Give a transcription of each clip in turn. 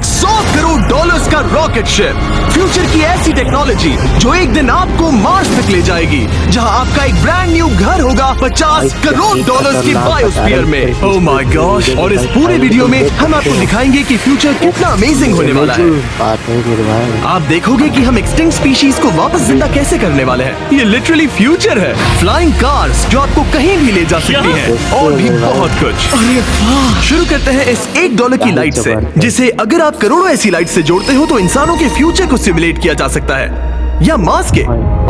एक 100 करोड़ डॉलर्स का rocket ship, future की ऐसी टेक्नोलॉजी जो एक दिन आपको मार्स तक ले जाएगी, जहां आपका एक ब्रांड न्यू घर होगा 50 करोड़ डॉलर्स की बायोस्फीयर में। Oh my God. और इस पूरे वीडियो में हम आपको दिखाएंगे कि फ्यूचर कितना अमेजिंग होने वाला है। आप देखोगे कि हम एक्सटिंक्ट स्पीशीज को वापस जिंदा कैसे करने वाले हैं। ये लिटरली फ्यूचर है। फ्लाइंग कार्स जो आपको कहीं भी ले जा सकती हैं, और भी बहुत कुछ। शुरू करते हैं इस $1 की लाइट से, जिसे अगर आप करोड़ों ऐसी लाइट से जोड़ते हो तो इंसानों के फ्यूचर को सिमुलेट किया जा सकता है, या मार्स के।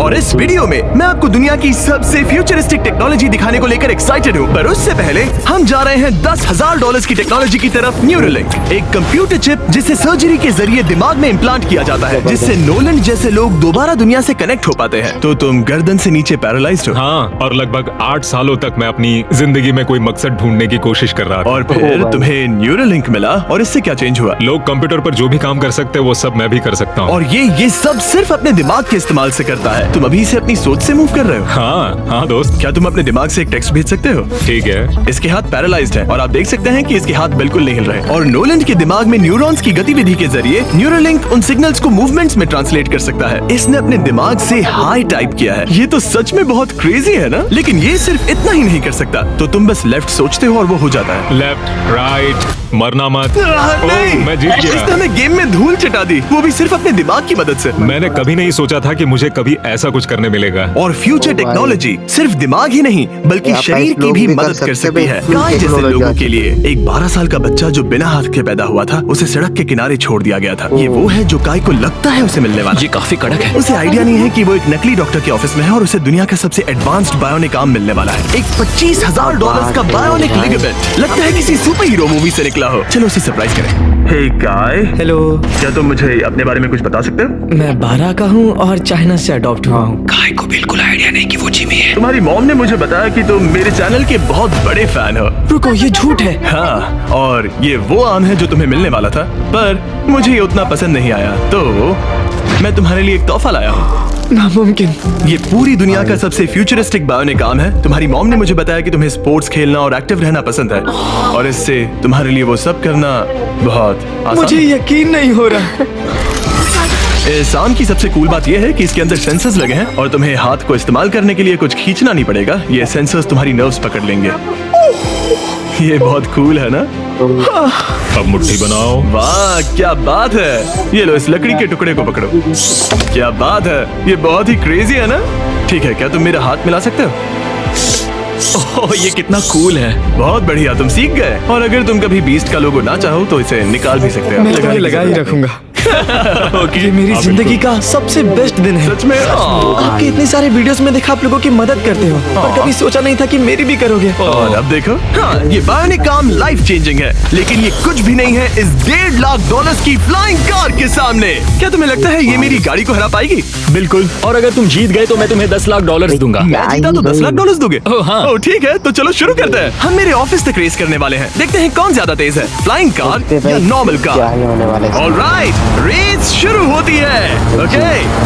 और इस वीडियो में मैं आपको दुनिया की सबसे फ्यूचरिस्टिक टेक्नोलॉजी दिखाने को लेकर एक्साइटेड हूँ। पर उससे पहले हम जा रहे हैं $10,000 की टेक्नोलॉजी की तरफ। न्यूरोलिंक, एक कंप्यूटर चिप जिसे सर्जरी के जरिए दिमाग में इम्प्लांट किया जाता है, जिससे नोलन जैसे लोग दोबारा दुनिया से कनेक्ट हो पाते हैं। तो तुम गर्दन से नीचे पैरालाइज्ड हो। हाँ, और लगभग 8 सालों तक मैं अपनी जिंदगी में कोई मकसद ढूंढने की कोशिश कर रहा था। और फिर तुम्हें न्यूरोलिंक मिला, और इससे क्या चेंज हुआ? लोग कंप्यूटर पर जो भी काम कर सकते हैं वो सब मैं भी कर सकता हूँ। और ये सब सिर्फ अपने दिमाग के इस्तेमाल से करता है। तुम अभी से अपनी सोच से मूव कर रहे हो। हाँ दोस्त। क्या तुम अपने दिमाग से एक टेक्स्ट भेज सकते हो? ठीक है। इसके हाथ पैरालाइज्ड हैं और आप देख सकते हैं कि इसके हाथ बिल्कुल नहीं हिल रहे। और नोलन के दिमाग में न्यूरॉन्स की गतिविधि के जरिए न्यूरोलिंक उन सिग्नल्स को मूवमेंट्स में ट्रांसलेट कर सकता है। इसने अपने दिमाग से हाई टाइप किया है। ये तो सच में बहुत क्रेजी है ना? लेकिन ये सिर्फ इतना ही नहीं कर सकता। तो तुम बस लेफ्ट सोचते हो और वो हो जाता है। लेफ्ट, राइट, मरना मत। नहीं, मैं जीत गया। इसने हमें गेम में धूल चटा दी, वो भी सिर्फ अपने दिमाग की मदद से। मैंने कभी नहीं सोचा था कि मुझे कभी ऐसा कुछ करने मिलेगा। और फ्यूचर टेक्नोलॉजी सिर्फ दिमाग ही नहीं बल्कि शरीर की भी मदद कर सकती है। काय जैसे लोगों के लिए एक 12 साल का बच्चा जो बिना हाथ के पैदा हुआ था, उसे सड़क के किनारे छोड़ दिया गया था। ये वो है जो काय को लगता है उसे मिलने वाला। ये काफी कड़क है। उसे आइडिया नहीं है कि वो एक नकली डॉक्टर के ऑफिस में है और उसे दुनिया का सबसे एडवांस्ड बायोनिक आर्म मिलने वाला है। एक $25,000 का बायोनिक लिगामेंट। लगता है किसी सुपर हीरो मूवी से निकला हो। चलो उसे सरप्राइज करें। हे काय। हेलो। क्या तुम मुझे अपने बारे में कुछ बता सकते हो? मैं 12 का हूँ और चाइना से अडॉप्ट हुआ हूँ। काय को बिल्कुल आइडिया नहीं कि वो जिमी है। तुम्हारी मॉम ने मुझे बताया कि तुम मेरे चैनल के बहुत बड़े फैन हो। रुको, ये झूठ है। हाँ, और ये वो आम है जो तुम्हें मिलने वाला था, पर मुझे ये उतना पसंद नहीं आया, तो मैं तुम्हारे लिए एक तोहफा लाया हूँ। नामुमकिन। ये पूरी दुनिया का सबसे फ्यूचरिस्टिक बायोनिक आर्म है। तुम्हारी मॉम ने मुझे बताया कि तुम्हें स्पोर्ट्स खेलना और एक्टिव रहना पसंद है, और इससे तुम्हारे लिए वो सब करना बहुत आसान। मुझे यकीन नहीं हो रहा। इस आर्म की सबसे कूल बात यह है कि इसके अंदर सेंसर्स लगे हैं और तुम्हें हाथ को इस्तेमाल करने के लिए कुछ खींचना नहीं पड़ेगा। ये सेंसर्स तुम्हारी नर्व्स पकड़ लेंगे। ये बहुत कूल है ना? अब मुट्ठी बनाओ। वाह, क्या बात है। ये लो, इस लकड़ी के टुकड़े को पकड़ो। क्या बात है, ये बहुत ही क्रेजी है ना? ठीक है, क्या तुम मेरा हाथ मिला सकते हो? ओह, ये कितना कूल है। बहुत बढ़िया, तुम सीख गए। और अगर तुम कभी बीस्ट का लोगो ना चाहो तो इसे निकाल भी सकते हो। मैं तुम्हें लगा ही रखूंगा। ये मेरी जिंदगी का सबसे बेस्ट दिन है। सच में? आपके इतने सारे वीडियोस में देखा आप लोगों की मदद करते हो, पर कभी सोचा नहीं था कि मेरी भी करोगे। और अब देखो, हाँ, ये बायोनिक आर्म लाइफ चेंजिंग है, लेकिन ये कुछ भी नहीं है इस $1.5 की फ्लाइंग कार के सामने। क्या तुम्हें लगता है ये मेरी गाड़ी को हरा पाएगी? बिल्कुल। और अगर तुम जीत गए तो मैं तुम्हें $10,00,000 दूंगा। मैं जीता तो $10,00,000 दोगे? ओह, हाँ। ओह, ठीक है, तो चलो शुरू करते हैं। हम मेरे ऑफिस तक रेस करने वाले हैं। देखते हैं कौन ज्यादा तेज है, फ्लाइंग कार या नॉर्मल कार। ऑलराइट, रेस शुरू होती है। ओके,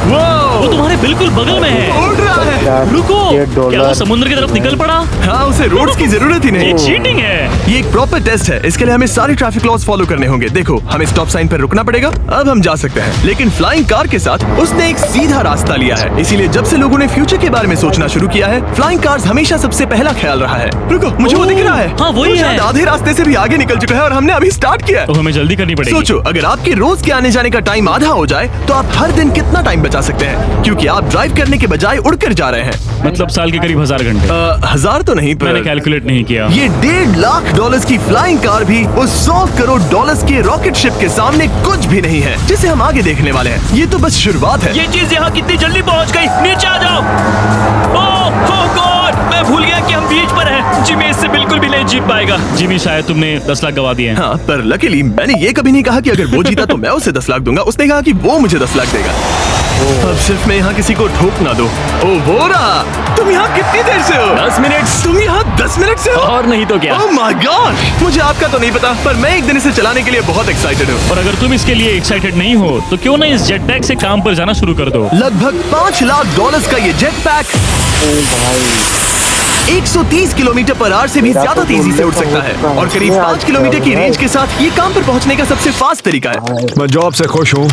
वो तुम्हारे बिल्कुल बगल में है। उड़ रहा है। रुको, क्या वो समुद्र की तरफ निकल पड़ा? हाँ, उसे रोड्स की जरूरत ही ये नहीं। चीटिंग है। ये एक प्रॉपर टेस्ट है। इसके लिए हमें सारे ट्रैफिक लॉज फॉलो करने होंगे। देखो, हमें स्टॉप साइन पर रुकना पड़ेगा। अब हम जा सकते हैं, लेकिन फ्लाइंग कार के साथ उसने एक सीधा रास्ता लिया है। इसीलिए जब से लोगों ने फ्यूचर के बारे में सोचना शुरू किया है, फ्लाइंग कार्स हमेशा सबसे पहला ख्याल रहा है। रुको, मुझे वो दिख रहा है। हाँ, वही वो है। शायद आधे रास्ते से भी आगे निकल चुका है और हमने अभी स्टार्ट किया है। तो हमें जल्दी करनी पड़ेगी। सोचो, अगर आपके रोज के आने जाने का टाइम आधा हो जाए तो आप हर दिन कितना टाइम बचा सकते हैं, क्योंकि आप ड्राइव करने के बजाय उड़कर जा रहे हैं। मतलब साल के करीब 1000 घंटे। 1000 तो नहीं, मैंने पर कैलकुलेट नहीं किया। ये $1.5 की फ्लाइंग कार भी उस $100 करोड़ के रॉकेट शिप के सामने कुछ भी नहीं है, जिसे हम आगे देखने वाले हैं। ये तो बस शुरुआत है। ये चीज यहाँ कितनी जल्दी पहुँच गई। नीचे आ जाओ। ओह गॉड, मैं भूल गया कि हम बीच पर हैं। जिमी इससे बिल्कुल भी नहीं जीत पाएगा। जिमी, शायद तुमने 10 लाख गवा दिए हैं। हाँ, पर लकीली मैंने ये कभी नहीं कहा कि अगर वो जीता तो मैं उसे 10 लाख दूंगा। उसने कहा कि वो मुझे 10 लाख देगा। अब सिर्फ मैं यहाँ किसी को ठोक ना दो। ओ, वो रहा। तुम यहाँ कितनी देर से हो? 10 मिनट। तुम यहाँ 10 मिनट से हो? और नहीं तो क्या। ओह माय गॉड, मुझे आपका तो नहीं पता, पर मैं एक दिन इसे चलाने के लिए बहुत एक्साइटेड हूँ। और अगर तुम इसके लिए एक्साइटेड नहीं हो तो क्यों ना इस जेट पैक से काम पर जाना शुरू कर दो। लगभग $5 लाख का ये jet pack 130 kilometre per hour से भी ज्यादा तेजी से उड़ सकता है और करीब 5 किलोमीटर की रेंज के साथ ये काम पर पहुंचने का सबसे फास्ट तरीका है। मैं जॉब से खुश हूँ।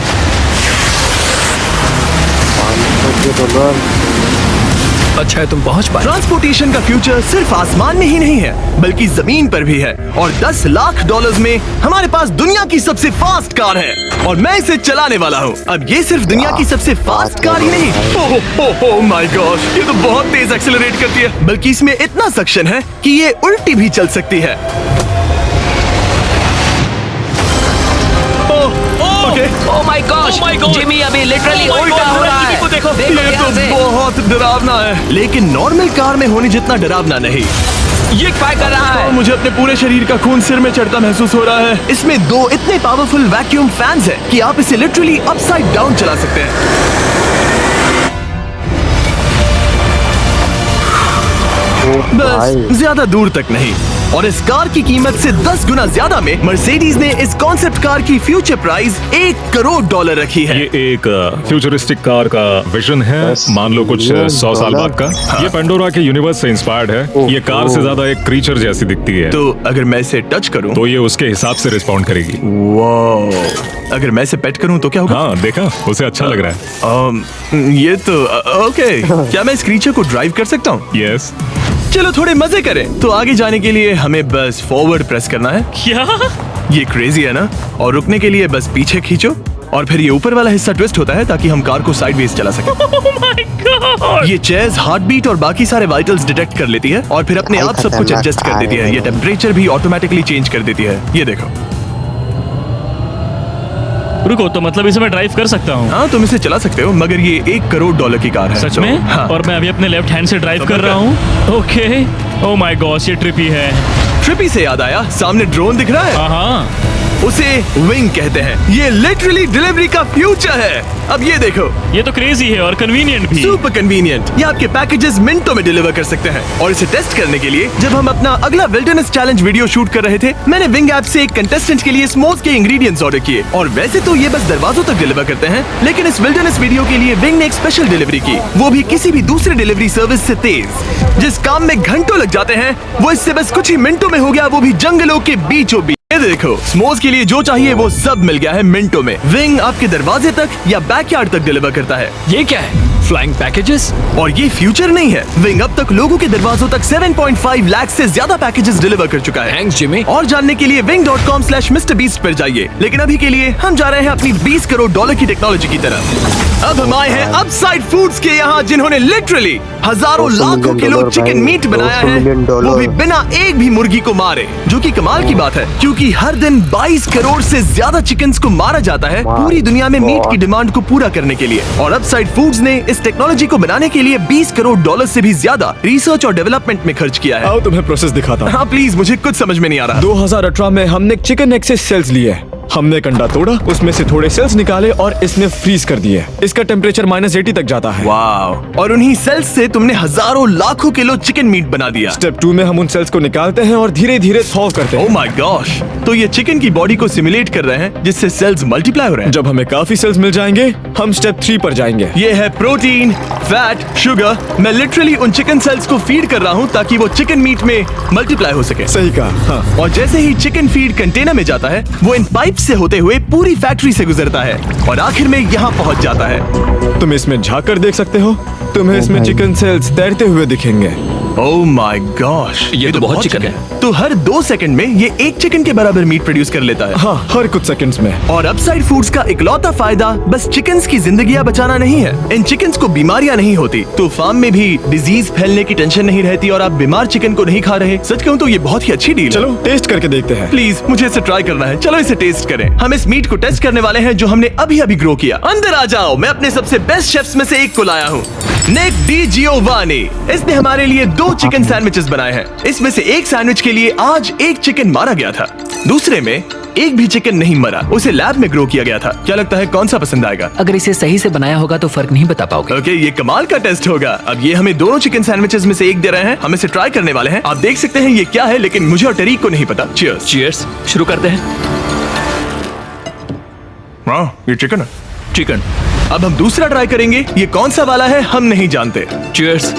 अच्छा है तुम पहुंच पाए। ट्रांसपोर्टेशन का फ्यूचर सिर्फ आसमान में ही नहीं है बल्कि जमीन पर भी है और 10 लाख डॉलर्स में हमारे पास दुनिया की सबसे फास्ट कार है और मैं इसे चलाने वाला हूँ। अब ये सिर्फ दुनिया की सबसे फास्ट कार ही नहीं, ओह माय गॉश, ये तो बहुत तेज एक्सेलरेट करती है, बल्कि इसमें इतना सक्शन है कि ये उल्टी भी चल सकती है। ओह माय गॉश, जिमी अभी लिटरली उल्टा हो रहा है। देखो ये ध्यान तो से। बहुत डरावना है, लेकिन नॉर्मल कार में होने जितना डरावना नहीं। ये क्या कर रहा और है? मुझे अपने पूरे शरीर का खून सिर में चढ़ता महसूस हो रहा है। इसमें 2 इतने पावरफुल वैक्यूम फैंस हैं कि आप इसे लिटरली अपसाइड डाउन चला सकते हैं। बस ज्यादा दूर तक नहीं। और इस कार की कीमत से 10 गुना ज्यादा में मर्सिडीज ने इस कॉन्सेप्ट कार की फ्यूचर प्राइस $1 करोड़ रखी है। ये एक फ्यूचरिस्टिक कार का विजन है, मान लो कुछ 100 साल बाद का। ये पेंडोरा के यूनिवर्स से इंस्पायर्ड है। ये कार से ज्यादा एक क्रीचर जैसी दिखती है, तो अगर मैं इसे टच करूं तो ये उसके हिसाब से रिस्पॉन्ड करेगी। वाह, अगर मैं इसे पेट करूं तो क्या होगा? हाँ देखा, उसे अच्छा लग रहा है। ये तो ओके। क्या मैं इस क्रीचर को ड्राइव कर सकता हूं? यस। चलो थोड़े मजे करें। तो आगे जाने के लिए हमें बस फॉरवर्ड प्रेस करना है। क्या? ये क्रेजी है ना? और रुकने के लिए बस पीछे खींचो और फिर ये ऊपर वाला हिस्सा ट्विस्ट होता है ताकि हम कार को साइडवेज चला सकें। Oh my God! ये चेयर्स हार्ट बीट और बाकी सारे वाइटल्स डिटेक्ट कर लेती है और फिर अपने आप सब कुछ एडजस्ट कर देती है। ये टेम्परेचर भी ऑटोमेटिकली चेंज कर देती है। ये देखो। रुको, तो मतलब इसे मैं ड्राइव कर सकता हूँ? हाँ, तुम इसे चला सकते हो, मगर ये $1 करोड़ की कार है। सच तो, में? हाँ। और मैं अभी अपने लेफ्ट हैंड से ड्राइव कर रहा हूँ। ओके। ओह माय गॉश, ये ट्रिपी है। ट्रिपी से याद आया, सामने ड्रोन दिख रहा है? हाँ। उसे विंग कहते हैं। ये लिटरली डिलीवरी का फ्यूचर है। अब ये देखो, ये तो क्रेजी है और कन्वीनियंट भी। Super convenient. ये आपके पैकेजेस मिनटों में डिलीवर कर सकते हैं। और इसे टेस्ट करने के लिए जब हम अपना अगला विल्डरनेस चैलेंज वीडियो शूट कर रहे थे, मैंने विंग ऐप से एक कंटेस्टेंट के लिए स्मोक्स के इंग्रेडिएंट्स ऑर्डर किए। और वैसे तो ये बस दरवाजों तक डिलीवर करते हैं, लेकिन इस विल्डरनेस वीडियो के लिए विंग ने एक स्पेशल डिलीवरी की, वो भी किसी भी दूसरे डिलीवरी सर्विस से तेज। जिस काम में घंटों लग जाते हैं, वो इससे बस कुछ ही मिनटों में हो गया, वो भी जंगलों के बीचों बीच। ये देखो, स्मोक्स के लिए जो चाहिए वो सब मिल गया है मिनटों में। विंग आपके दरवाजे तक या बैकयार्ड तक डिलीवर करता है। ये क्या है? Flying packages? और ये फ्यूचर नहीं है, विंग अब तक लोगों के दरवाजों तक 7.5 लाख से ज्यादा पैकेजेस डिलीवर कर चुका है। Thanks Jimmy. और जानने के लिए wing.com/MrBeast पर जाइए। लेकिन अभी के लिए हम जा रहे हैं अपनी $20 करोड़ की टेक्नोलॉजी की तरफ। अब हम आए हैं अपसाइड फूड्स के यहाँ, जिन्होंने लिटरली हजारों लाखों किलो चिकन मीट बनाया है, वो भी बिना एक भी मुर्गी को मारे। जो कि कमाल की बात है, क्योंकि हर दिन 22 करोड़ से ज्यादा चिकन्स को मारा जाता है पूरी दुनिया में मीट की डिमांड को पूरा करने के लिए। और अपसाइड फूड्स ने इस टेक्नोलॉजी को बनाने के लिए $20 करोड़ से भी ज्यादा रिसर्च और डेवलपमेंट में खर्च किया है। आओ तुम्हें प्रोसेस दिखाता हूँ। हाँ प्लीज, मुझे कुछ समझ में नहीं आ रहा। 2018 में हमने चिकन एग से सेल्स लिए। हमने एक अंडा तोड़ा, उसमें से थोड़े सेल्स निकाले और इसमें फ्रीज कर दिए। इसका टेम्परेचर -80 तक जाता है। वाव! और उन्हीं सेल्स से तुमने हजारों लाखों किलो चिकन मीट बना दिया। स्टेप 2 में हम उन सेल्स को निकालते हैं और धीरे धीरे थॉव करते ओह हैं। My gosh! तो ये चिकन की बॉडी को सिमुलेट कर रहे हैं, जिससे सेल्स मल्टीप्लाई हो रहे हैं। जब हमें काफी सेल्स मिल जाएंगे, हम स्टेप 3 पर जाएंगे। ये है प्रोटीन, फैट, शुगर। मैं लिटरली उन चिकन सेल्स को फीड कर रहा हूँ ताकि वो चिकन मीट में मल्टीप्लाई हो सके। सही कहा। हाँ। और जैसे ही चिकन फीड कंटेनर में जाता है, वो इन पाइप से होते हुए पूरी फैक्ट्री से गुजरता है और आखिर में यहाँ पहुँच जाता है। तुम इसमें झाँक कर देख सकते हो, तुम्हें इसमें चिकन सेल्स तैरते हुए दिखेंगे। Oh my gosh! ये तो बहुत चिकन है। तो हर 2 सेकंड में ये 1 चिकन के बराबर मीट प्रोड्यूस कर लेता है। हाँ, हर कुछ सेकंड्स में। और अपसाइड फूड्स का इकलौता फायदा बस चिकन्स की जिंदगियां बचाना नहीं है। इन चिकन्स को बीमारियां नहीं होती, तो फार्म में भी डिजीज फैलने की टेंशन नहीं रहती और आप बीमार चिकन को नहीं खा रहे। सच कहूं तो ये बहुत ही अच्छी डील है। चलो टेस्ट करके देखते हैं। प्लीज, मुझे इसे ट्राई करना है। चलो इसे टेस्ट करें। हम इस मीट को टेस्ट करने वाले हैं जो हमने अभी अभी ग्रो किया। अंदर आ जाओ, मैं अपने सबसे बेस्ट शेफ्स में से एक को लाया हूँ, निक डी जियोवानी। इसने हमारे लिए 2 चिकन सैंडविचेस बनाए हैं। इसमें से एक सैंडविच के लिए आज 1 चिकन मारा गया था, दूसरे में एक भी चिकन नहीं मरा, उसे लैब में ग्रो किया गया था। क्या लगता है कौन सा पसंद आएगा? अगर इसे सही से बनाया होगा तो फर्क नहीं बता पाओगे। ओके, ये कमाल का टेस्ट होगा। अब ये हमें दोनों चिकन सैंडविचेस में से एक दे रहे हैं, हम इसे ट्राई करने वाले हैं। आप देख सकते हैं ये क्या है, लेकिन मुझे और टरीक को नहीं पता। चीयर्स। चीयर्स। शुरू करते हैं। ये चिकन है। चिकन। अब हम दूसरा ट्राई करेंगे। ये कौन सा वाला है हम नहीं जानते। चीयर्स।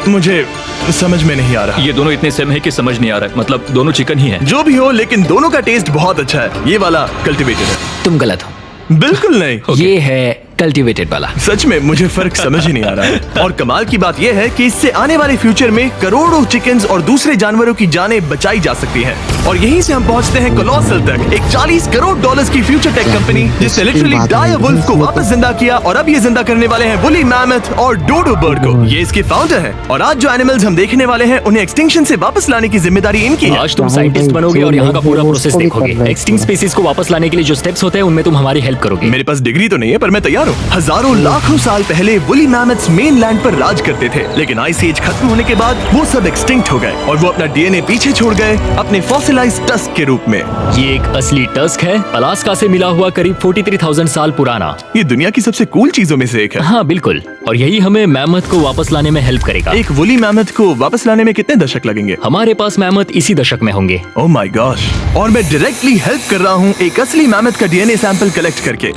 मुझे समझ में नहीं आ रहा। ये दोनों इतने सेम है कि समझ नहीं आ रहा है। मतलब दोनों चिकन ही है। जो भी हो, लेकिन दोनों का टेस्ट बहुत अच्छा है। ये वाला कल्टीवेटेड है। तुम गलत हो। बिल्कुल नहीं। ये है कल्टीवेटेड वाला। सच में मुझे फर्क समझ ही नहीं आ रहा है। और कमाल की बात यह है कि इससे आने वाले फ्यूचर में करोड़ों चिकन्स और दूसरे जानवरों की जानें बचाई जा सकती हैं। और यहीं से हम पहुंचते हैं कोलोसल तक, एक 40 करोड़ डॉलर्स की फ्यूचर टेक कंपनी जिसने लिटरली डायर वुल्फ को वापस जिंदा किया, और अब ये जिंदा करने वाले हैं वुली मैमथ और डोडो बर्ड को। ये इसके फाउंडर हैं, और आज जो एनिमल्स हम देखने वाले हैं उन्हें एक्सटिंक्शन से वापस लाने की जिम्मेदारी इनकी है। आज तुम साइंटिस्ट बनोगे और यहाँ का पूरा प्रोसेस देखोगे। एक्सटिंक्ट स्पीसीज को वापस लाने के लिए जो स्टेप्स होते हैं उनमें तुम हमारी हेल्प करोगे। मेरे पास डिग्री तो नहीं है, पर मैं तैयार हूँ। हजारों लाखों साल पहले वुली मैमथ्स मेनलैंड पर राज करते थे, लेकिन आइस एज खत्म होने के बाद वो सब एक्सटिंक्ट हो गए और वो अपना डीएनए पीछे छोड़ गए अपने फॉसिलाइज्ड टस्क के रूप में। ये एक असली टस्क है, अलास्का से मिला हुआ, करीब 43,000 साल पुराना। ये दुनिया की सबसे कूल चीजों में से एक है। हाँ बिल्कुल, और यही हमें मैमथ को वापस लाने में हेल्प करेगा। एक वुली मैमथ को वापस लाने में कितने दशक लगेंगे? हमारे पास मैमथ इसी दशक में होंगे। Oh my gosh. और मैं डायरेक्टली हेल्प कर रहा हूँ एक असली मैमथ का डीएनए सैंपल कलेक्ट करके।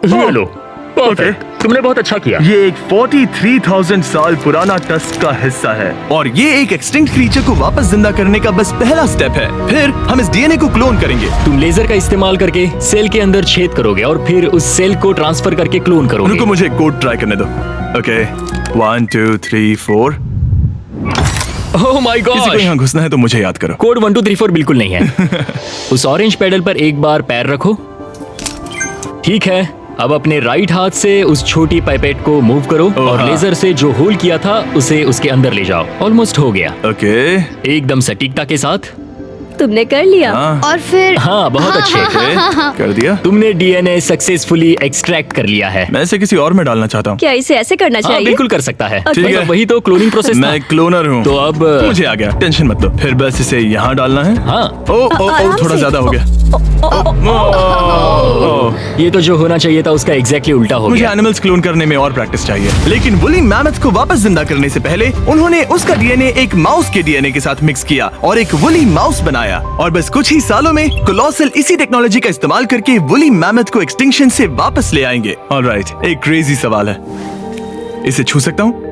ये लो। Perfect. तुमने बहुत अच्छा किया। ये एक 43,000 साल पुराना टस्क का हिस्सा है, और ये एक एक्सटिंक्ट क्रीचर को वापस जिंदा करने का बस पहला स्टेप है। फिर हम इस डीएनए को क्लोन करेंगे। तुम लेजर का इस्तेमाल करके सेल के अंदर छेद करोगे और फिर उस सेल को ट्रांसफर करके क्लोन करोगे। रुको, मुझे कोड ट्राई करने दो। ओके, 1 2 3 4। ओह माय किसी को गॉड, यहाँ घुसना है तो मुझे याद करो। कोड 1 2 3 4 बिल्कुल नहीं है। उस ऑरेंज पेडल पर एक बार पैर रखो। ठीक है, अब अपने राइट हाथ से उस छोटी पाइपेट को मूव करो और हाँ। लेजर से जो होल किया था उसे उसके अंदर ले जाओ। ऑलमोस्ट हो गया, ओके। एकदम सटीकता के साथ। तुमने कर लिया। हाँ। और फिर हाँ, बहुत अच्छे। कर दिया। तुमने डीएनए सक्सेसफुली एक्सट्रैक्ट कर लिया है। मैं इसे किसी और में डालना चाहता हूँ। क्या इसे ऐसे करना हाँ चाहिए? बिल्कुल कर सकता है। ठीक है। मतलब वही तो क्लोनिंग प्रोसेस था। मैं क्लोनर हूँ। तो अब मुझे आ गया, टेंशन मत लो। फिर बस इसे यहाँ डालना है। हाँ, ओ ओ ओ, आराम थोड़ा से। ज्यादा हो गया। ये तो जो होना चाहिए था उसका एग्जैक्टली उल्टा हो मुझे गया। एनिमल्स क्लोन करने में और प्रैक्टिस चाहिए। लेकिन वुली मैमथ को वापस जिंदा करने से पहले उन्होंने उसका डीएनए एक माउस के डीएनए के साथ मिक्स किया और एक वुली माउस बनाया। और बस कुछ ही सालों में कोलोसल इसी टेक्नोलॉजी का इस्तेमाल करके वुली मैमथ को एक्सटिंक्शन से वापस ले आएंगे। ऑलराइट, एक क्रेजी सवाल है, इसे छू सकता हूँ?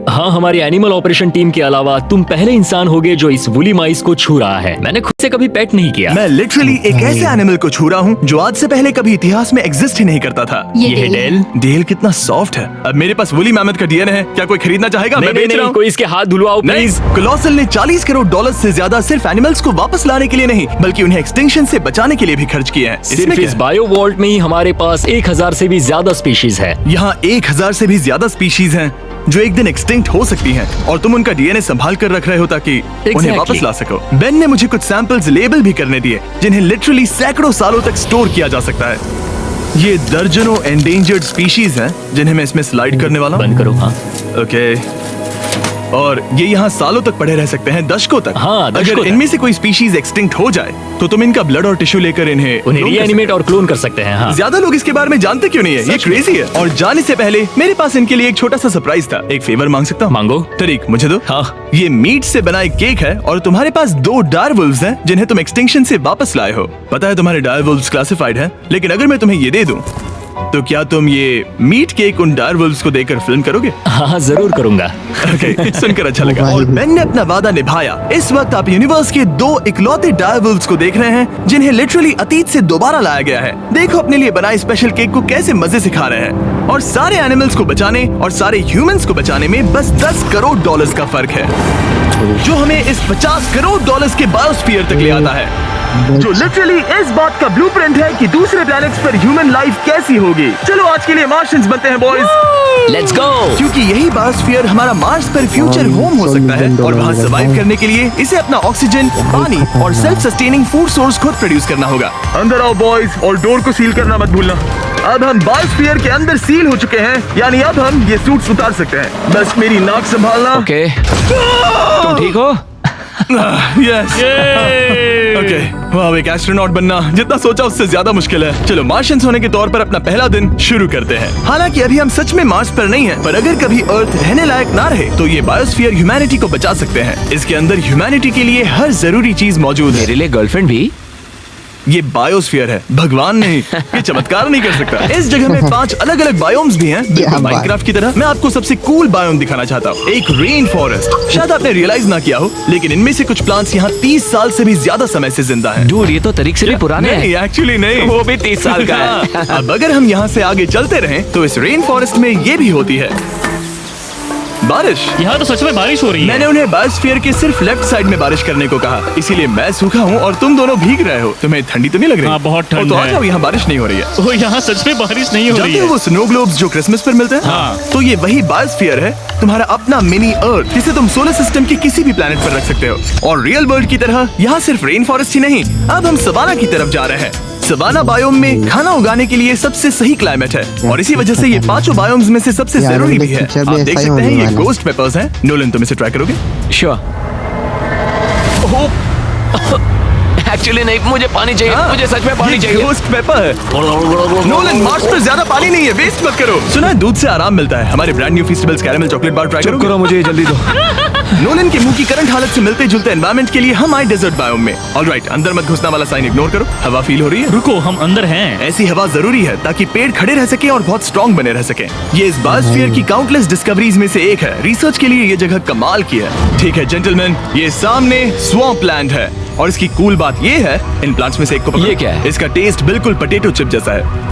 हाँ, हमारी एनिमल ऑपरेशन टीम के अलावा तुम पहले इंसान होगे जो इस वुली माइस को छू रहा है। मैंने खुद से कभी पेट नहीं किया। मैं लिटरली एक ऐसे एनिमल को छू रहा हूँ जो आज से पहले कभी इतिहास में एग्जिस्ट ही नहीं करता था। ये है डेल डेल। डेल कितना सॉफ्ट है। अब मेरे पास वुली मैमथ का डीएनए है, क्या कोई खरीदना चाहेगा? मैं बेच रहा हूँ। कोई इसके हाथ धुलवाओ प्लीज। कोलोसल ने 40 करोड़ डॉलर से ज्यादा सिर्फ एनिमल्स को वापस लाने के लिए नहीं, बल्कि उन्हें एक्सटिंक्शन से बचाने के लिए भी खर्च किए हैं। सिर्फ इस बायो वॉल्ट में ही हमारे पास 1000 से भी ज्यादा स्पीशीज है। यहाँ 1000 से भी ज्यादा स्पीशीज हैं जो एक दिन एक्सटिंक्ट हो सकती हैं, और तुम उनका डीएनए संभाल कर रख रहे हो ताकि उन्हें Exactly. वापस ला सको। बेन ने मुझे कुछ सैंपल्स लेबल भी करने दिए जिन्हें लिटरली सैकड़ों सालों तक स्टोर किया जा सकता है। ये दर्जनों एंडेंजर्ड स्पीशीज हैं जिन्हें मैं इसमें स्लाइड करने वाला हूँ। बंद करो। हाँ, ओके। और ये यहाँ सालों तक पड़े रह सकते हैं, दशकों तक। हाँ, दशकों अगर तक। इनमें से कोई स्पीशीज एक्सटिंक्ट हो जाए तो तुम इनका ब्लड और टिश्यू लेकर इन्हें उन्हें clone कर रीएनिमेट और क्लोन कर सकते हैं। हाँ, ज्यादा लोग इसके बारे में जानते क्यों नहीं है? ये सच में। क्रेजी है। और जाने से पहले मेरे पास इनके लिए एक छोटा सा सरप्राइज था। एक फेवर मांग सकता हूँ? मांगो। तरीक मुझे दो। हाँ। ये मीट से बना एक केक है और तुम्हारे पास 2 डायरवुल्व्स हैं जिन्हें तुम एक्सटिंक्शन से वापस लाए हो। पता है तुम्हारे डायरवुल्व्स क्लासिफाइड हैं, लेकिन अगर मैं तुम्हें ये दे दूं तो क्या तुम ये मीट केक उन डायरवुल्व्स को देकर फिल्म करोगे? हाँ, जरूर करूंगा। Okay, सुनकर अच्छा लगा। और बेन ने अपना वादा निभाया। इस वक्त आप यूनिवर्स के 2 इकलौते डायरवुल्व्स को देख रहे हैं जिन्हें लिटरली अतीत से दोबारा लाया गया है। देखो अपने लिए बनाए स्पेशल केक को कैसे मजे से खा रहे हैं। और सारे एनिमल्स को बचाने और सारे ह्यूमंस को बचाने में बस 10 करोड़ डॉलर्स का फर्क है, जो हमें इस 50 करोड़ डॉलर्स के बायोस्फीयर तक ले आता है, जो लिटरली इस बात का ब्लूप्रिंट है कि दूसरे प्लैनेट्स पर ह्यूमन लाइफ कैसी होगी। चलो आज के लिए मार्शियंस बनते हैं बॉयज। Let's go. क्योंकि यही बायोस्फीयर हमारा मार्स पर फ्यूचर होम हो सकता है, और वहाँ सर्वाइव करने के लिए इसे अपना ऑक्सीजन, पानी और सेल्फ सस्टेनिंग फूड सोर्स खुद प्रोड्यूस करना होगा। अंदर आओ बॉयज, और डोर को सील करना मत भूलना। अब हम बायोस्फीयर के अंदर सील हो चुके हैं, यानी अब हम ये सूट्स उतार सकते हैं। बस मेरी नाक संभालना। ओके, तुम ठीक हो? यस। ओके, वाह, एक एस्ट्रोनॉट बनना जितना सोचा उससे ज्यादा मुश्किल है। चलो मार्शियंस होने के तौर पर अपना पहला दिन शुरू करते हैं। हालांकि अभी हम सच में मार्स पर नहीं हैं, पर अगर कभी अर्थ रहने लायक ना रहे तो ये बायोस्फीयर ह्यूमैनिटी को बचा सकते हैं। इसके अंदर ह्यूमैनिटी के लिए हर जरूरी चीज मौजूद है। मेरे लिए गर्लफ्रेंड भी? ये बायोस्फीयर है, भगवान नहीं, ये चमत्कार नहीं कर सकता। इस जगह में 5 अलग अलग बायोम्स भी हैं, बिल्कुल बात। माइनक्राफ्ट की तरह। मैं आपको सबसे कूल बायोम दिखाना चाहता हूँ, एक रेन फॉरेस्ट। शायद आपने रियलाइज ना किया हो, लेकिन इनमें से कुछ प्लांट्स यहाँ 30 साल से भी ज्यादा समय से जिंदा हैं। डूड, ये तो तरीक से भी पुराने नहीं, हैं। एक्चुअली नहीं, वो भी 30 साल का है। हाँ, अब अगर हम यहाँ से आगे चलते रहें तो इस रेन फॉरेस्ट में ये भी होती है बारिश। यहाँ तो सच में बारिश हो रही है। मैंने उन्हें बायोस्फीयर के सिर्फ लेफ्ट साइड में बारिश करने को कहा, इसीलिए मैं सूखा हूँ और तुम दोनों भीग रहे हो। तुम्हें ठंडी तो नहीं लग रही? हाँ, बहुत ठंड तो आ है। जाओ, यहाँ बारिश नहीं हो रही है। ओ, यहाँ सच में बारिश नहीं हो रही जानते हो है। वो स्नो ग्लोब्स जो क्रिसमस पर मिलते हैं? हाँ। तो ये वही बायोस्फीयर है, तुम्हारा अपना मिनी अर्थ, जिसे तुम सोलर सिस्टम के किसी भी प्लेनेट पर रख सकते हो। और रियल वर्ल्ड की तरह यहाँ सिर्फ रेन फॉरेस्ट ही नहीं, अब हम सवाना की तरफ जा रहे हैं। सवाना बायोम में खाना उगाने के लिए सबसे सही क्लाइमेट है और इसी वजह से ये 5 बायोम्स में से सबसे यार, जरूरी अगले भी है। future आप में देख ऐसा ही सकते हैं होने ये वाला है। गोस्ट पेपर्स हैं। नोलन, तुम इसे ट्राई करोगे? श्योर। एक्चुअली नहीं, मुझे पानी चाहिए। हाँ, मुझे सच में पानी ये चाहिए। गोस्ट पेपर है। नोलन, मार्स पर ज्यादा पानी नहीं है, वेस्ट मत करो। सुना है दूध से आराम मिलता है। हमारे brand new festivals caramel chocolate bar try चुप करोगे? करो, मुझे ये जल्दी दो। नोलन के मुंह की करंट हालत से मिलते जुलते एनवायरनमेंट के लिए हम आए डेजर्ट बायोम में। ऑलराइट, अंदर मत घुसना वाला साइन इग्नोर करो। हवा फील हो रही है? रुको, हम अंदर हैं। ऐसी हवा जरूरी है ताकि पेड़ खड़े रह सके और बहुत स्ट्रॉन्ग बने रह सके। ये इस बायोस्फीयर की काउंटलेस डिस्कवरीज में से एक है। रिसर्च के लिए ये जगह कमाल की है। ठीक है जेंटलमैन, ये सामने स्वैम्प लैंड है और इसकी कूल बात ये है, इन प्लांट्स में से एक को पकड़ो। ये क्या है? इसका टेस्ट बिल्कुल पोटैटो चिप जैसा है।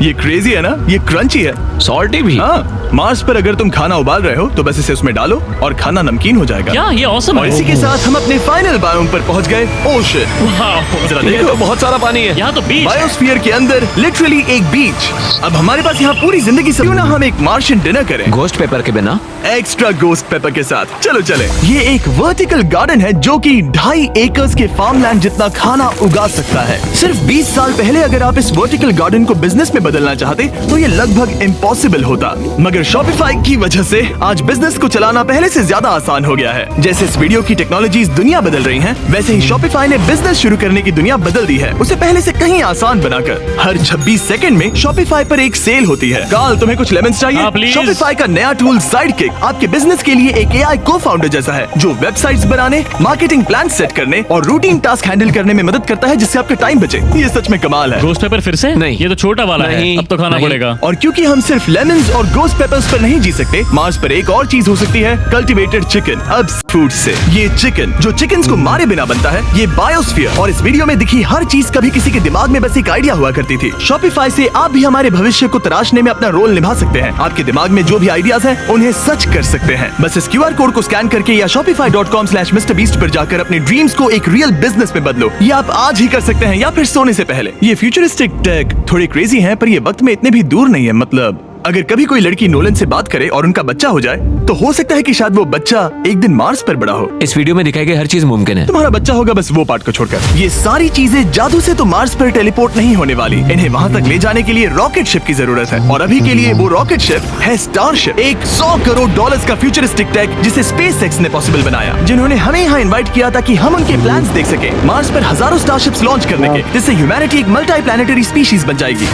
ये क्रेजी है ना? ये क्रंची है। सॉल्टी भी। हाँ, मार्स पर अगर तुम खाना उबाल रहे हो तो बस इसे उसमें डालो और खाना नमकीन हो जाएगा। क्या ये ऑसम और है? इसी के साथ हम अपने फाइनल बायोम पर पहुंच गए, ओशन। वाह, जरा ये देखो, तो बहुत सारा पानी है। यहाँ तो बीच है। बायोस्फीयर के अंदर लिटरली एक बीच। अब हमारे पास यहाँ पूरी जिंदगी से क्यों ना हम एक मार्शियन डिनर करें, गोस्ट पेपर के बिना। एक्स्ट्रा गोस्ट पेपर के साथ। चलो चले। ये एक वर्टिकल गार्डन है जो कि 2.5 एकर्स के फार्मलैंड जितना खाना उगा सकता है। सिर्फ 20 साल पहले अगर आप इस वर्टिकल गार्डन को बिजनेस में बदलना चाहते तो ये लगभग इम्पॉसिबल होता, मगर शॉपिफाई की वजह से आज बिजनेस को चलाना पहले से ज्यादा आसान हो गया है। जैसे इस वीडियो की टेक्नोलॉजीज दुनिया बदल रही हैं, वैसे ही शॉपिफाई ने बिजनेस शुरू करने की दुनिया बदल दी है, उसे पहले से कहीं आसान बनाकर। हर 26 सेकंड में शॉपिफाई पर एक सेल होती है। काल, तुम्हें कुछ लेमन्स हाँ, चाहिए? प्लीज। शॉपिफाई का नया टूल साइडकिक आपके बिजनेस के लिए एक AI को-फाउंडर जैसा है, जो वेबसाइट्स बनाने, मार्केटिंग प्लान सेट करने और रूटीन टास्क हैंडल करने में मदद करता है, जिससे आपका टाइम बचे। ये सच में कमाल है। गोस्ट पेपर फिर से? नहीं। ये तो छोटा वाला है। नहीं, अब तो खाना नहीं। पड़ेगा। और क्योंकि हम सिर्फ लेमन्स और गोस्ट पेपर्स पर नहीं जी सकते, मार्स पर एक और चीज हो सकती है, कल्टीवेटेड चिकन। अब फूड से ये चिकन जो चिकन्स को मारे बिना बनता है, ये बायोस्फीयर और इस वीडियो में दिखी हर चीज कभी किसी के दिमाग में बस एक आइडिया हुआ करती थी। शॉपिफाई से आप भी हमारे भविष्य को तराशने में अपना रोल निभा सकते हैं। आपके दिमाग में जो भी आइडियाज हैं, उन्हें सच कर सकते हैं। बस इस QR कोड को स्कैन करके या shopify.com/MrBeast पर जाकर अपने ड्रीम्स को एक रियल बिजनेस में बदलो। ये आप आज ही कर सकते हैं या फिर सोने से पहले। ये फ्यूचरिस्टिक टेक थोड़ी क्रेजी है, पर ये वक्त में इतने भी दूर नहीं है। मतलब अगर कभी कोई लड़की नोलन से बात करे और उनका बच्चा हो जाए, तो हो सकता है कि शायद वो बच्चा एक दिन मार्स पर बड़ा हो। इस वीडियो में दिखाई गई हर चीज मुमकिन है। तुम्हारा बच्चा होगा, बस वो पार्ट को छोड़कर। ये सारी चीजें जादू से तो मार्स पर टेलीपोर्ट नहीं होने वाली। इन्हें वहां तक ले जाने के लिए रॉकेट शिप की जरूरत है और अभी के लिए वो रॉकेट शिप है स्टारशिप, एक $100 करोड़ का फ्यूचरिस्टिक टेक जिसे स्पेसएक्स ने पॉसिबल बनाया, जिन्होंने हमें यहाँ इन्वाइट किया ताकि हम उनके प्लान्स देख सके मार्स पर हजारों स्टारशिप्स लॉन्च करने के, जिससे ह्यूमैनिटी एक मल्टी प्लैनेटरी स्पीशीज बन जाएगी।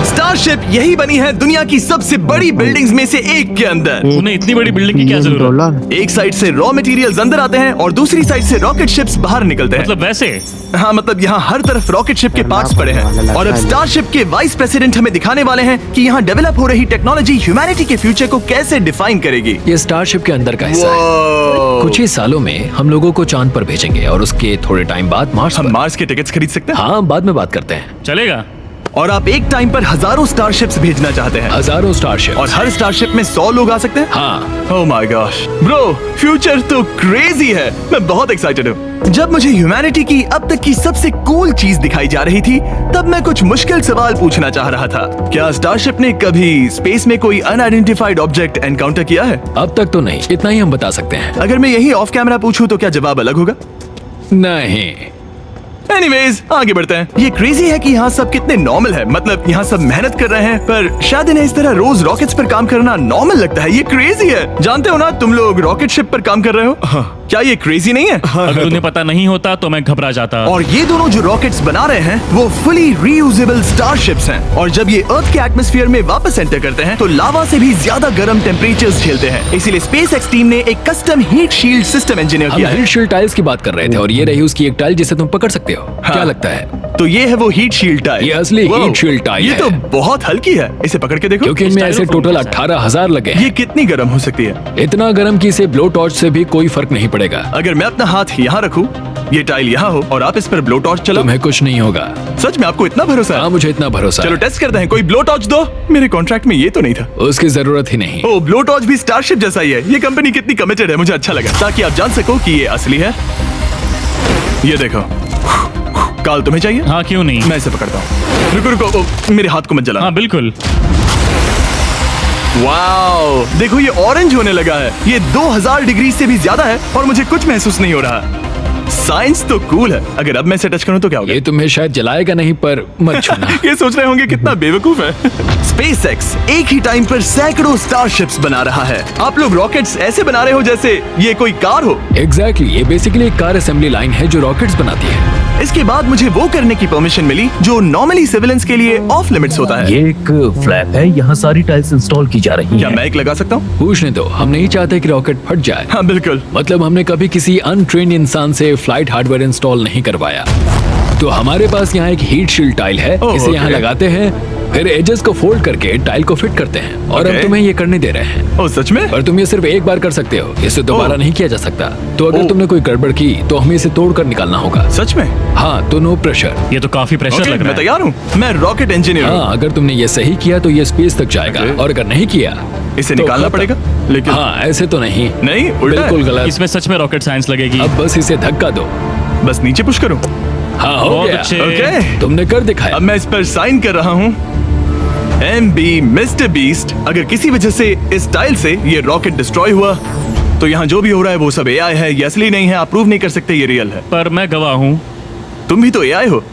स्टारशिप यही बनी है दुनिया की सबसे बड़ी बिल्डिंग्स में से एक के अंदर। उन्हें इतनी बड़ी बिल्डिंग की क्या जरूरत? डॉलर। एक साइड से रॉ मटेरियल्स अंदर आते हैं और दूसरी साइड से रॉकेट शिप्स बाहर निकलते हैं। मतलब वैसे? हाँ, मतलब यहाँ हर तरफ रॉकेट शिप के पार्ट्स पड़े हैं। और अब स्टारशिप के वाइस प्रेसिडेंट हमें दिखाने वाले हैं कि यहाँ डेवलप हो रही टेक्नोलॉजी ह्यूमैनिटी के फ्यूचर को कैसे डिफाइन करेगी। ये स्टारशिप के अंदर का हिस्सा है। Wow! कुछ ही सालों में हम लोगों को चांद पर भेजेंगे और उसके थोड़े टाइम बाद मार्स हम पर। मार्स के टिकट्स खरीद सकते हैं। हाँ, बाद में बात करते हैं। चलेगा। और आप एक टाइम पर हजारों स्टारशिप्स भेजना चाहते हैं हजारों स्टारशिप और हर स्टारशिप में 100 लोग आ सकते हैं। हाँ। Oh my gosh bro, future तो क्रेजी है। मैं बहुत एक्साइटेड हूँ। जब मुझे ह्यूमैनिटी की अब तक की सबसे कूल चीज दिखाई जा रही थी, तब मैं कुछ मुश्किल सवाल पूछना चाह रहा था। क्या स्टारशिप ने कभी स्पेस में कोई अनआइडेंटिफाइड ऑब्जेक्ट एनकाउंटर किया है? अब तक तो नहीं, इतना ही हम बता सकते हैं। अगर मैं यही ऑफ कैमरा पूछूं तो क्या जवाब अलग होगा? नहीं। एनीवेज, आगे बढ़ते हैं। ये क्रेजी है कि यहाँ सब कितने नॉर्मल है। मतलब यहाँ सब मेहनत कर रहे हैं, पर शायद इन्हें इस तरह रोज रॉकेट्स पर काम करना नॉर्मल लगता है। ये क्रेजी है। जानते हो ना, तुम लोग रॉकेट शिप पर काम कर रहे हो। हाँ, क्या ये क्रेजी नहीं है? अगर उन्हें पता नहीं होता तो मैं घबरा जाता। और ये दोनों जो रॉकेट्स बना रहे हैं वो फुली रीयूजेबल स्टारशिप्स हैं और जब ये अर्थ के एटमॉस्फेयर में वापस एंटर करते हैं तो लावा से भी ज्यादा गर्म टेम्परेचर्स झेलते हैं। इसीलिए स्पेसएक्स टीम ने एक custom heat shield system engineer हम किया है। हीट शील्ड टाइल्स की बात कर रहे थे और ये रही उसकी एक टाइल जिसे तुम पकड़ सकते हो। क्या लगता है? तो ये है वो हीट शील्ड टाइल। ये असली Wow, heat shield टाइल ये है। तो बहुत हल्की है, इसे पकड़ के देखो। क्योंकि इनमें ऐसे टोटल 18,000 लगे हैं। ये कितनी गर्म हो सकती है? इतना गर्म कि इसे ब्लो टॉर्च से भी कोई फर्क नहीं पड़ेगा। अगर मैं अपना हाथ यहाँ रखूं, ये टाइल यहाँ हो और आप इस पर ब्लो टॉर्च चलाओ, तुम्हें कुछ नहीं होगा। सच में आपको इतना भरोसा है? हाँ, मुझे इतना भरोसा चलो है। टेस्ट करते हैं। कोई ब्लो टॉर्च दो। मेरे कॉन्ट्रैक्ट में ये तो नहीं था। उसकी जरूरत ही नहीं। ओ, ब्लो टॉर्च भी स्टारशिप जैसा ही है। ये कंपनी कितनी कमिटेड है, मुझे अच्छा लगा, ताकि आप जान सको कि ये असली है। ये देखो, काल तुम्हें चाहिए? हाँ, क्यों नहीं। मैं इसे पकड़ता हूँ। रुको रुको, ओ, मेरे हाथ को मत जला। हाँ बिल्कुल। वाओ, देखो ये ऑरेंज होने लगा है। ये 2000 डिग्री से भी ज्यादा है और मुझे कुछ महसूस नहीं हो रहा। साइंस तो कूल है। अगर अब मैं इसे टच करूं तो क्या होगा? ये तुम्हें शायद जलाएगा नहीं, पर मत छूना। ये सोच रहे होंगे कितना बेवकूफ है। स्पेसएक्स एक ही टाइम पर सैकड़ों स्टारशिप्स बना रहा है। आप लोग रॉकेट्स ऐसे बना रहे हो जैसे ये कोई कार हो। एग्जैक्टली, ये बेसिकली एक कार असेंबली लाइन है जो रॉकेट्स बनाती है। इसके बाद मुझे वो करने की परमिशन मिली जो नॉर्मली सिविलियंस के लिए ऑफ लिमिट्स होता है। ये एक फ्लैप है, यहाँ सारी टाइल्स इंस्टॉल की जा रही क्या हैं। मैं एक लगा सकता हूँ? पूछने दो, हम नहीं चाहते कि रॉकेट फट जाए। हाँ बिल्कुल। मतलब हमने कभी किसी अनट्रेन्ड इंसान से फ्लाइट हार्डवेयर इंस्टॉल नहीं करवाया। तो हमारे पास यहाँ एक हीट शील्ड टाइल है। ओह, इसे यहाँ ओके। लगाते हैं, फिर एजेस को फोल्ड करके टाइल को फिट करते हैं और ओके। हम तुम्हें ये करने दे रहे हैं। ओ सच में? पर तुम ये सिर्फ एक बार कर सकते हो, इसे दोबारा ओह। नहीं किया जा सकता। तो अगर ओह। तुमने कोई गड़बड़ की तो हमें इसे तोड़कर निकालना होगा। सच में? हाँ, तो नो प्रेशर। ये तो काफी प्रेशर ओके, लग रहा मैं है। तैयार हूँ। मैं रॉकेट इंजीनियर हूँ। हाँ, अगर तुमने ये सही किया तो ये स्पेस तक जाएगा ओके। और अगर नहीं किया इसे तो निकालना खत्म। पड़ेगा? लेकिन हाँ, ऐसे तो नहीं। नहीं, उल्टा है। बिल्कुल गलत। इसमें सच में रॉकेट साइंस लगेगी। अब बस इसे धक्का दो। बस नीचे पुश करूँ? हाँ, हो बहुत गया। अच्छे। ओके, तुमने कर दिखाया। अब मैं इस पर साइन कर रहा हूँ। MB mister beast. अगर किसी वजह से इस टाइल से ये रॉकेट डिस्ट्रॉय हुआ तो यहाँ जो भी हो रहा है वो सब AI है, ये असली नहीं है। आप प्रूव नहीं कर सकते ये रियल है। पर मैं गवाह हूँ। तुम भी तो AI हो।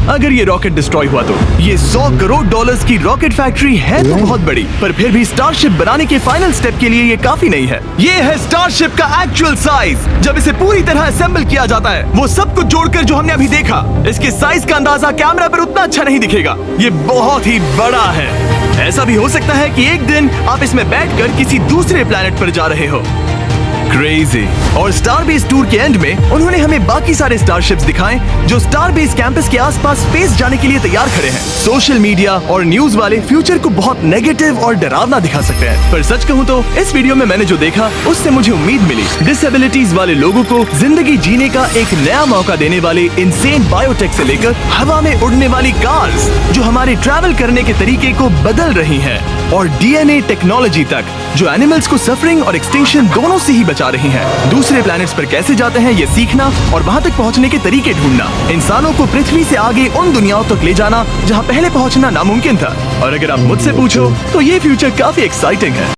अगर ये रॉकेट डिस्ट्रॉय हुआ तो ये $100 करोड़ की रॉकेट फैक्ट्री है तो बहुत बड़ी, पर फिर भी स्टारशिप बनाने के फाइनल स्टेप के लिए ये काफी नहीं है। ये है स्टारशिप का एक्चुअल साइज। जब इसे पूरी तरह असेंबल किया जाता है, वो सब कुछ जोड़कर जो हमने अभी देखा, इसके साइज का अंदाजा कैमरा पर उतना अच्छा नहीं दिखेगा। ये बहुत ही बड़ा है। ऐसा भी हो सकता है कि एक दिन आप इसमें बैठकर किसी दूसरे प्लेनेट पर जा रहे हो। क्रेजी। और स्टारबेस टूर के एंड में उन्होंने हमें बाकी सारे स्टारशिप्स दिखाए जो स्टारबेस कैंपस के आसपास स्पेस जाने के लिए तैयार खड़े हैं। सोशल मीडिया और न्यूज वाले फ्यूचर को बहुत नेगेटिव और डरावना दिखा सकते हैं, पर सच कहूं तो इस वीडियो में मैंने जो देखा उससे मुझे उम्मीद मिली। डिसेबिलिटीज वाले लोगों को जिंदगी जीने का एक नया मौका देने वाले इंसेन बायोटेक से लेकर हवा में उड़ने वाली कार्स जो हमारे ट्रैवल करने के तरीके को बदल रही हैं, और DNA टेक्नोलॉजी तक जो एनिमल्स को सफरिंग और एक्सटिंक्शन दोनों से ही बचा रही हैं। दूसरे प्लैनेट्स पर कैसे जाते हैं ये सीखना और वहां तक पहुंचने के तरीके ढूंढना, इंसानों को पृथ्वी से आगे उन दुनियाओं तक ले जाना जहां पहले पहुंचना नामुमकिन था। और अगर आप मुझसे पूछो तो ये फ्यूचर काफी एक्साइटिंग है।